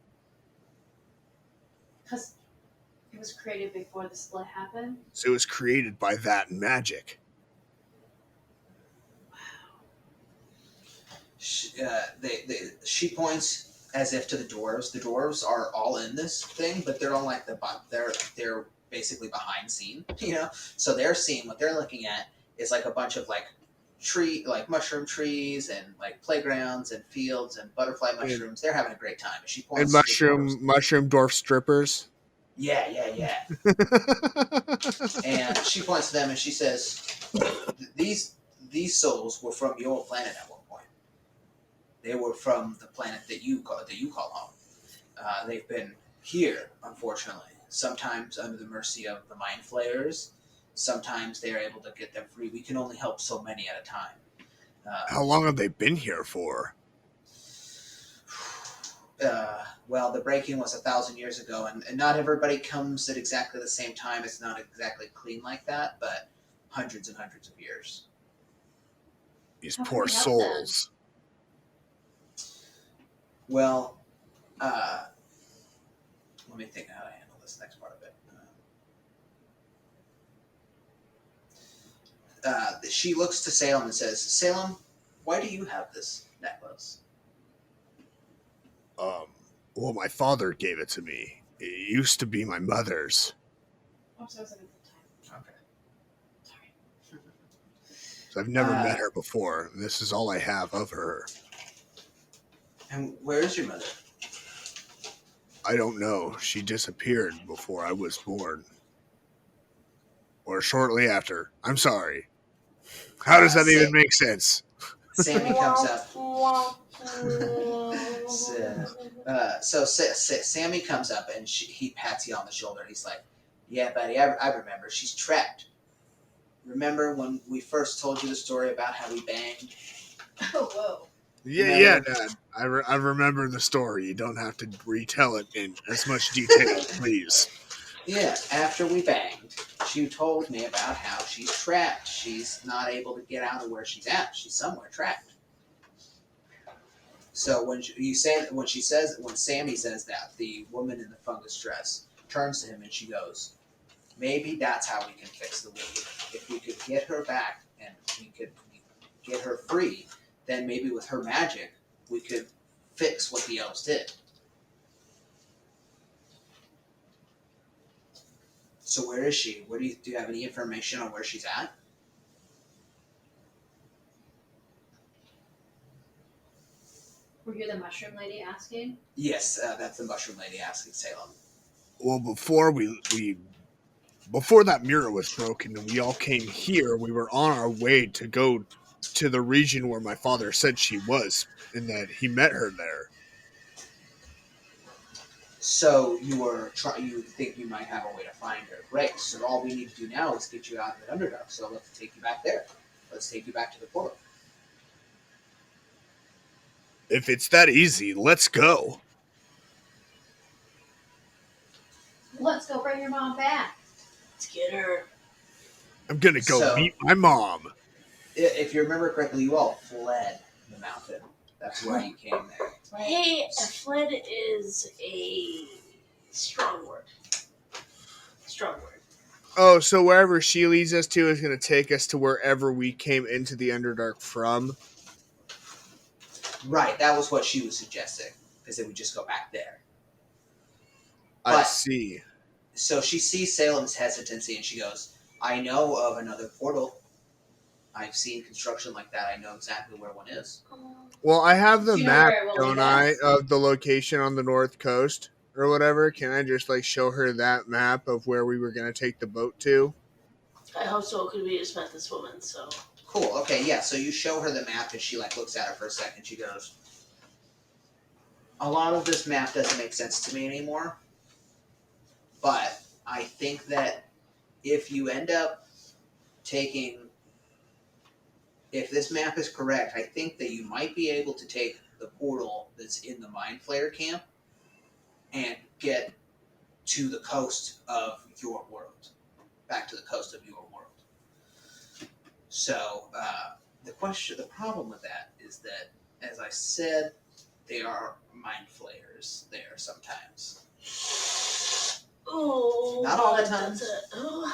Because it was created before the split happened. So it was created by that magic. She points as if to the dwarves. The dwarves are all in this thing, but they're on like they're basically behind scene, you know. So they're seeing what they're looking at is like a bunch of like mushroom trees and like playgrounds and fields and butterfly mushrooms. They're having a great time. And she And points to the dwarves. mushroom dwarf strippers. Yeah. And she points to them and she says, "These souls were from your planet at one point. They were from the planet that you call home. They've been here, unfortunately. Sometimes under the mercy of the mind flayers. Sometimes they are able to get them free. We can only help so many at a time." How long have they been here for? Well, the breaking was 1,000 years ago, and not everybody comes at exactly the same time. It's not exactly clean like that, but hundreds and hundreds of years. These How can poor we help them? souls. Well, let me think how to handle this next part of it. She looks to Salem and says, "Salem, why do you have this necklace?" Well, my father gave it to me. It used to be my mother's. Oh, so it was a good time. Okay. Sorry. So I've never met her before. And this is all I have of her. And where is your mother? I don't know. She disappeared before I was born. Or shortly after. I'm sorry. How does that even make sense? Sammy comes up. Sammy comes up and he pats you on the shoulder and he's like, "Yeah, buddy, I remember. She's trapped. Remember when we first told you the story about how we banged?" Oh, whoa. Yeah, Dad. I remember the story. You don't have to retell it in as much detail, please. Yeah, after we banged, she told me about how she's trapped. She's not able to get out of where she's at. She's somewhere trapped. So when Sammy says that, the woman in the fungus dress turns to him and she goes, "Maybe that's how we can fix the wound. If we could get her back and we could get her free, then maybe with her magic, we could fix what the elves did." So where is she? Do you have any information on where she's at? Were you the mushroom lady asking? Yes, that's the mushroom lady asking Salem. Well, before before that mirror was broken and we all came here, we were on our way to go to the region where my father said she was, and that he met her there. So you think you might have a way to find her. Great. So all we need to do now is get you out of the Underdark. So let's take you back there. Let's take you back to the portal. If it's that easy, let's go. Let's go bring your mom back. Let's get her. I'm gonna go meet my mom. If you remember correctly, you all fled the mountain. That's why you came there. Hey, fled is a strong word. Strong word. Oh, so wherever she leads us to is going to take us to wherever we came into the Underdark from. Right, that was what she was suggesting, because it would just go back there. I see. So she sees Salem's hesitancy and she goes, "I know of another portal. I've seen construction like that. I know exactly where one is." Well, I have the Do you know map, where it will don't lead I, us? of the location on the north coast or whatever. Can I just show her that map of where we were going to take the boat to? I hope so, because we just met this woman, so. Cool. Okay, yeah. So you show her the map and she looks at it for a second. She goes, "A lot of this map doesn't make sense to me anymore. But I think that if you end up if this map is correct, I think that you might be able to take the portal that's in the Mind Flayer camp and get to the coast of your world. Back to the coast of your world." So the problem with that is that as I said, they are mind flayers there sometimes. Oh, Not all the but time. That's a, oh,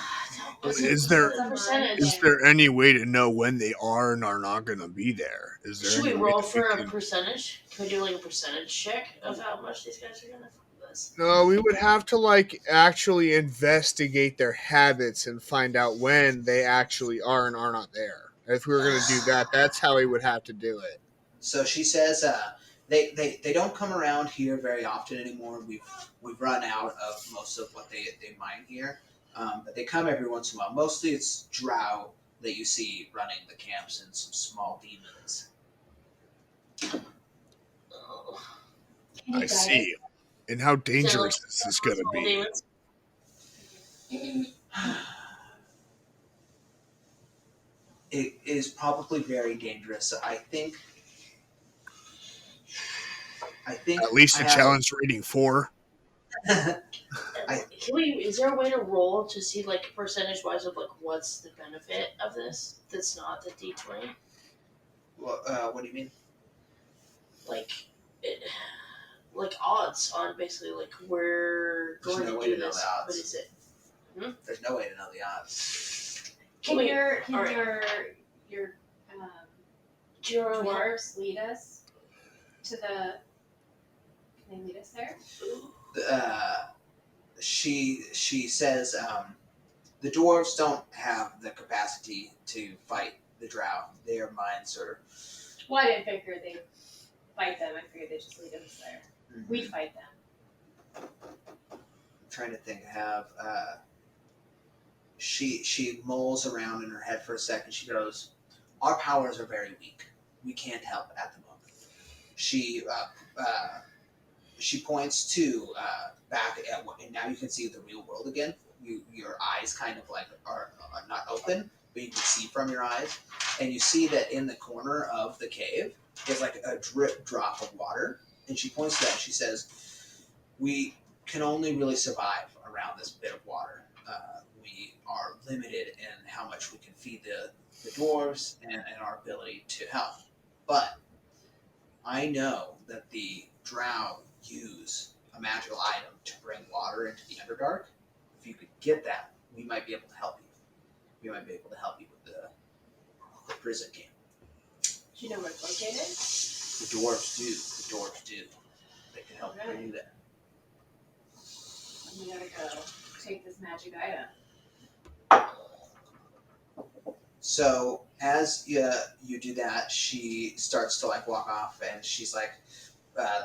Is there what's the percentage? is there any way to know when they are and are not going to be there? Is there Should we any way roll that for a can... percentage? Can we do like a percentage check of how much these guys are gonna fuck this? No, we would have to like actually investigate their habits and find out when they actually are and are not there. If we were going to do that, that's how we would have to do it. So she says they don't come around here very often anymore. We've run out of most of what they mine here, but they come every once in a while. Mostly it's drow that you see running the camps and some small demons. Oh. Can you I guide see. And how dangerous is this going to Small be? demons. It is probably very dangerous. I think At least I a have. challenge rating 4. Can we? Is there a way to roll to see like percentage wise of like what's the benefit of this? That's not the D20. What do you mean? Like, it, like odds on basically like we're There's going no to way do to know this. the odds. What is it? There's no way to know the odds. Can Wait, your alright. your Jiro, dwarves lead us to the? Can they lead us there? She says the dwarves don't have the capacity to fight the drow. Their minds are. Well, I didn't figure they'd fight them. I figured they'd just lead us there. We'd fight them. I'm trying to think. She mulls around in her head for a second. She goes, "Our powers are very weak. We can't help at the moment." She points to back at what, and now you can see the real world again. Your eyes kind of like are not open, but you can see from your eyes, and you see that in the corner of the cave is like a drip drop of water. And she points to that. And she says, "We can only really survive around this bit of water. We are limited in how much we can feed the dwarves and our ability to help. But I know that the drow use a magical item to bring water into the Underdark. If you could get that, we might be able to help you. We might be able to help you with the prison camp." Do you know where it's located? The dwarves do. The dwarves do. They can help bring you there. We gotta go take this magic item. So as you do that, she starts to like walk off, and she's like,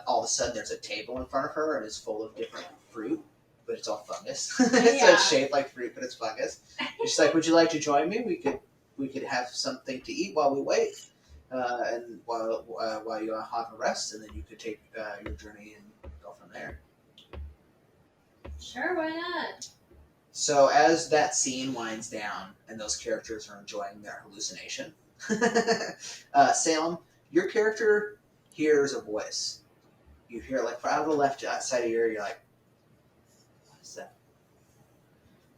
all of a sudden there's a table in front of her, and it's full of different fruit, but it's all fungus. So Yeah. it's shaped like fruit, but it's fungus. And she's like, "Would you like to join me? We could have something to eat while we wait, and while you have a rest, and then you could take your journey and go from there." Sure, why not? So as that scene winds down and those characters are enjoying their hallucination, Salem, your character hears a voice. You hear it like out of the left side of your ear. You're like, "What is that?"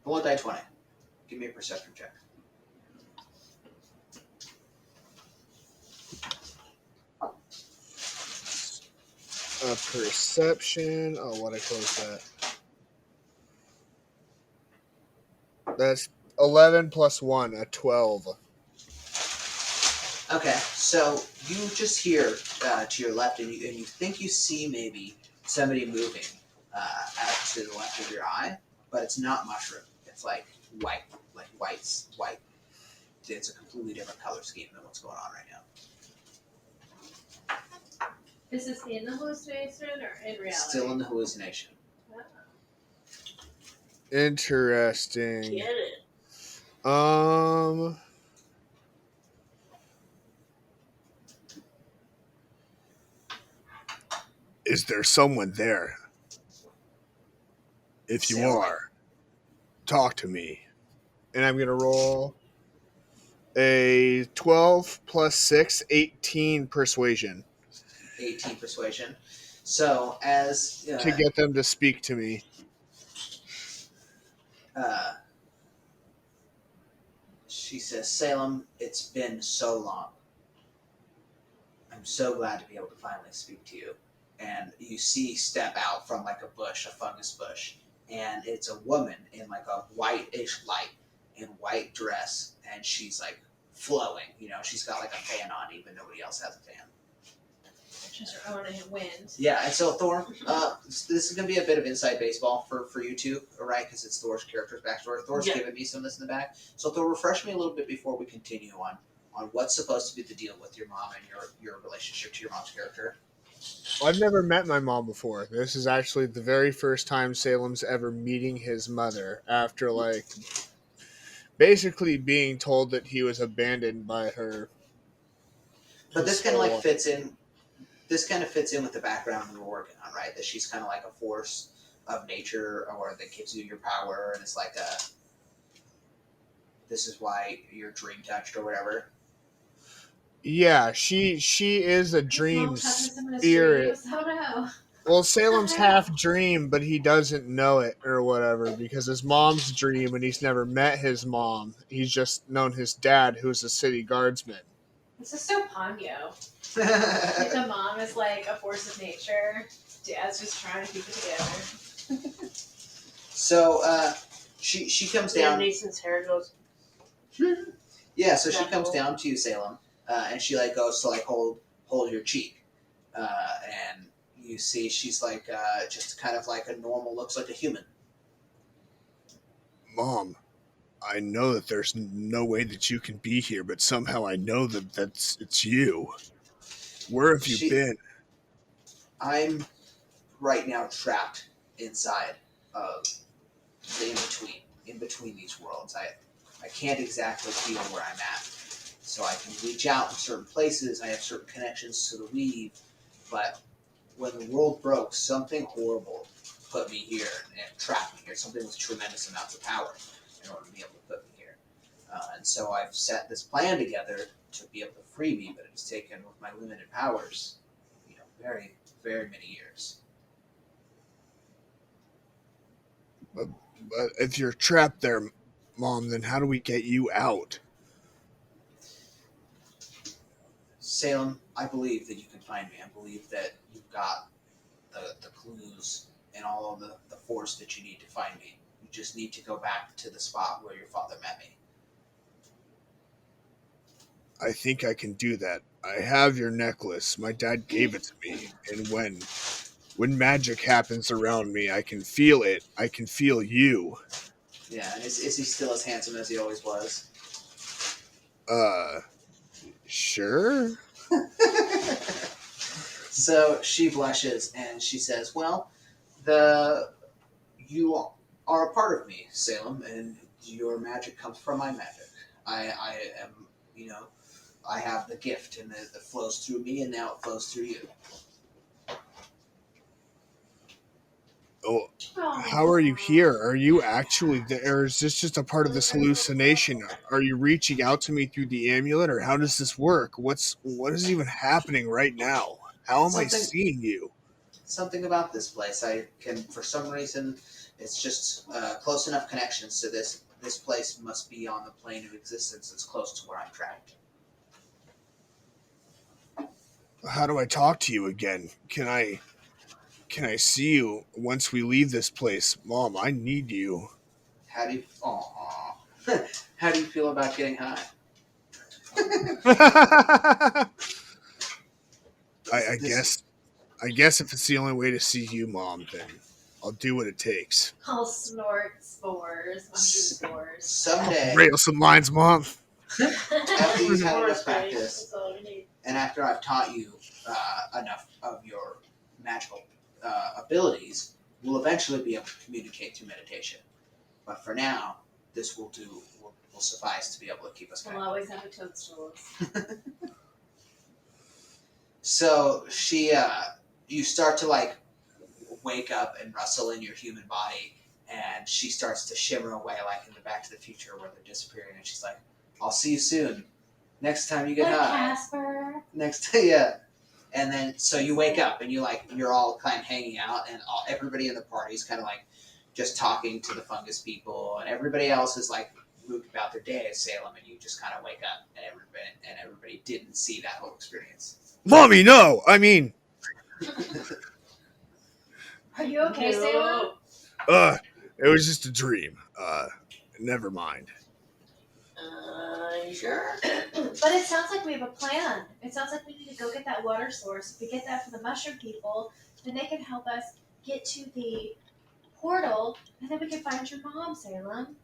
Roll a die 20. Give me a perception check. A perception. Oh, what I closed that. That's 11 plus 1, a 12. Okay, so you just hear to your left, and you think you see maybe somebody moving out to the left of your eye, but it's not mushroom. It's like white, white. It's a completely different color scheme than what's going on right now. Is this in the hallucination or in reality? Still in the hallucination. Oh. Interesting. Get it. Is there someone there? If you Salem. are, talk to me. And I'm going to roll a 12 plus 6, 18 persuasion 18 persuasion. So as to get them to speak to me. She says, "Salem, it's been so long. I'm I'm so glad to be able to finally speak to you. And you see step out from like a bush, a fungus bush, and it's a woman in like a whitish light in white dress, and she's like flowing. She's got like a fan on, even nobody else has a fan. Just her own wind. Yeah, and so Thor, this is gonna be a bit of inside baseball for you two, right? Because it's Thor's character's backstory. Thor's giving me some of this in the back. So Thor, refresh me a little bit before we continue on what's supposed to be the deal with your mom and your relationship to your mom's character. I've never met my mom before. This is actually the very first time Salem's ever meeting his mother after, like, basically being told that he was abandoned by her. But this kind of like fits in. This kind of fits in with the background we were working on, right? That she's kind of like a force of nature, or that gives you your power, and it's like this is why you're dream touched or whatever. Yeah, she is a dream spirit. Oh no. Well, Salem's half dream, but he doesn't know it or whatever because his mom's dream, and he's never met his mom. He's just known his dad, who's a city guardsman. This is so Ponyo. The mom is like a force of nature. Dad's just trying to keep it together. So she comes down. Nathan's hair goes. Yeah, so she comes down to you, Salem, and she like goes to like hold your cheek, and you see she's like just kind of like a normal, looks like a human. Mom, I know that there's no way that you can be here, but somehow I know that it's you. Where have you been? I'm right now trapped inside of the in between these worlds. I can't exactly feel where I'm at. So I can reach out in certain places. I have certain connections to the weave. But when the world broke, something horrible put me here and trapped me here. Something with tremendous amounts of power in order to be able to put me here. And so I've set this plan together to be able to free me, but it's taken, with my limited powers, very, very many years. But if you're trapped there, Mom, then how do we get you out? Salem, I believe that you can find me. I believe that you've got the clues and all of the force that you need to find me. You just need to go back to the spot where your father met me. I think I can do that. I have your necklace. My dad gave it to me. And when magic happens around me, I can feel it. I can feel you. Yeah, and is he still as handsome as he always was? Sure. So she blushes and she says, well, you are a part of me, Salem, and your magic comes from my magic. I am, I have the gift, and it flows through me, and now it flows through you. Oh, how are you here? Are you actually there? Or is this just a part of this hallucination? Are you reaching out to me through the amulet, or how does this work? What is even happening right now? How am I seeing you? Something about this place. I can, for some reason, it's just close enough connections to this. This place must be on the plane of existence that's close to where I'm trapped. How do I talk to you again? Can I see you once we leave this place? Mom, I need you. How do you? Aww. How do you feel about getting high? I guess if it's the only way to see you, Mom, then I'll do what it takes. I'll snort spores, spores. Someday, Rail some lines, Mom. after you've had enough practice, That's all we need. and after I've taught you enough of your magical abilities, we'll eventually be able to communicate through meditation. But for now, this will suffice to be able to keep us We'll connected. always have a toadstool. So you start to like wake up and rustle in your human body, and she starts to shimmer away like in the Back to the Future where they're disappearing, and she's like, "I'll see you soon. Next time you get Like high." Casper. Yeah. And then so you wake up and you're all kind of hanging out, and everybody in the party is kind of like just talking to the fungus people, and everybody else is like moved about their day at Salem, and you just kind of wake up, and everybody didn't see that whole experience. Mommy, no! I mean, Are you okay, Salem? it was just a dream. Never mind. You sure? But it sounds like we have a plan. It sounds like we need to go get that water source. If we get that for the mushroom people, then they can help us get to the portal, and then we can find your mom, Salem.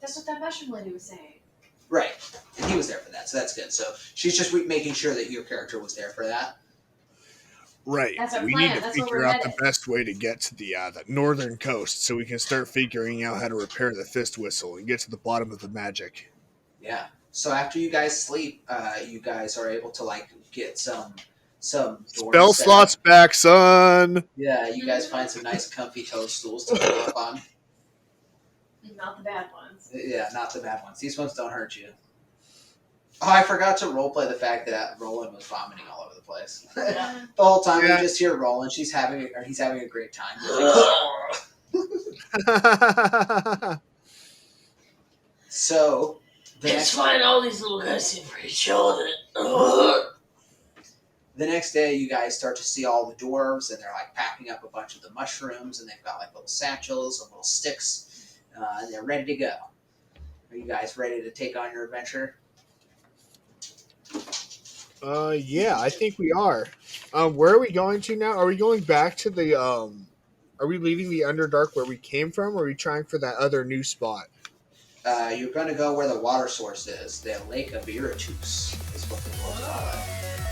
That's what that mushroom lady was saying. Right, and he was there for that, so that's good. So she's just making sure that your character was there for that. Right. That's our We plan. need to That's where figure we're out the headed. best way to get to the northern coast so we can start figuring out how to repair the fist whistle and get to the bottom of the magic. Yeah. So after you guys sleep, you guys are able to like get some Spell doors set slots up. back, son. Yeah, you guys find some nice comfy toadstools to pull up on. Not the bad ones. Yeah, not the bad ones. These ones don't hurt you. Oh, I forgot to roleplay the fact that Roland was vomiting all over the place. Yeah. The whole time Yeah. you just hear Roland. He's having a great time. He's like, so the It's next fine. All these little guys seem pretty chill with it. the next day, you guys start to see all the dwarves, and they're like packing up a bunch of the mushrooms, and they've got like little satchels and little sticks, and they're ready to go. Are you guys ready to take on your adventure? Yeah, I think we are. Where are we going to now? Are we going back to the Are we leaving the Underdark where we came from, or are we trying for that other new spot? You're going to go where the water source is. The Lake of Iratus is what the dwarves call it.